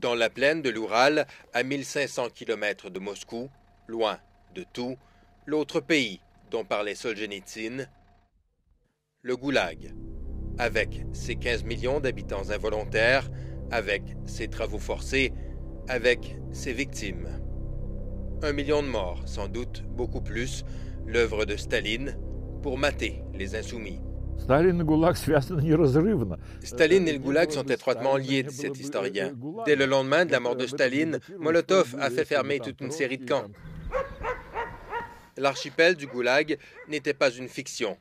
dans la plaine de l'Oural, à 1500 km de Moscou, loin de tout, l'autre pays dont parlait Solzhenitsyn, le Goulag, avec ses 15 millions d'habitants involontaires, avec ses travaux forcés, avec ses victimes. 1 million de morts, sans doute beaucoup plus, l'œuvre de Staline pour mater les insoumis. Staline Staline et le Goulag sont étroitement liés, dit cet historien. Dès le lendemain de la mort de Staline, Molotov a fait fermer toute une série de camps. L'archipel du Goulag n'était pas une fiction.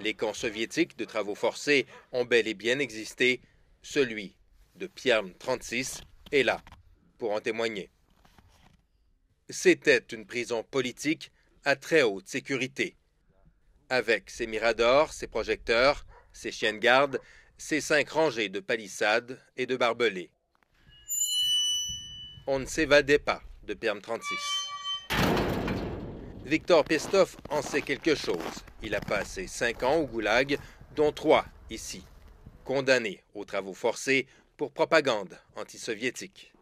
Les camps soviétiques de travaux forcés ont bel et bien existé. Celui de Perm 36 est là pour en témoigner. C'était une prison politique à très haute sécurité, avec ses miradors, ses projecteurs, ses chiens de garde, ses 5 rangées de palissades et de barbelés. On ne s'évadait pas de Perm 36. Victor Pestov en sait quelque chose. Il a passé 5 ans au Goulag, dont 3 ici, condamné aux travaux forcés pour propagande antisoviétique.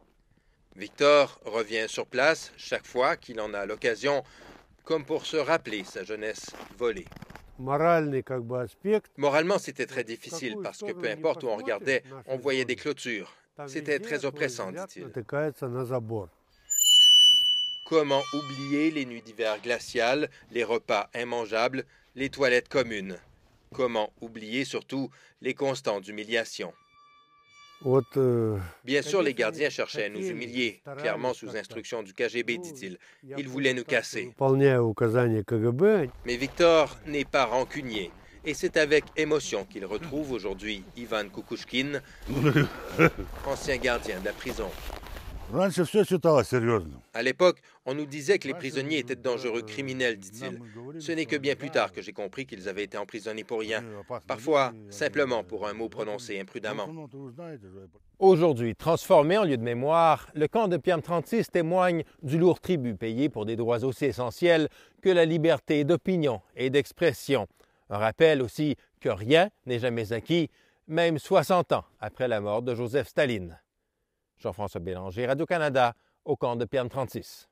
Victor revient sur place chaque fois qu'il en a l'occasion, comme pour se rappeler sa jeunesse volée. Moralement, c'était très difficile parce que peu importe où on regardait, on voyait des clôtures. C'était très oppressant, dit-il. Comment oublier les nuits d'hiver glaciales, les repas immangeables, les toilettes communes? Comment oublier surtout les constantes humiliations? Bien sûr, les gardiens cherchaient à nous humilier, clairement sous instruction du KGB, dit-il. Ils voulaient nous casser. Mais Victor n'est pas rancunier. Et c'est avec émotion qu'il retrouve aujourd'hui Ivan Kukushkin, ancien gardien de la prison. À l'époque, on nous disait que les prisonniers étaient de dangereux criminels, dit-il. Ce n'est que bien plus tard que j'ai compris qu'ils avaient été emprisonnés pour rien, parfois simplement pour un mot prononcé imprudemment. Aujourd'hui, transformé en lieu de mémoire, le camp de Perm 36 témoigne du lourd tribut payé pour des droits aussi essentiels que la liberté d'opinion et d'expression. Un rappel aussi que rien n'est jamais acquis, même 60 ans après la mort de Joseph Staline. Jean-François Bélanger, Radio-Canada, au camp de Perm 36.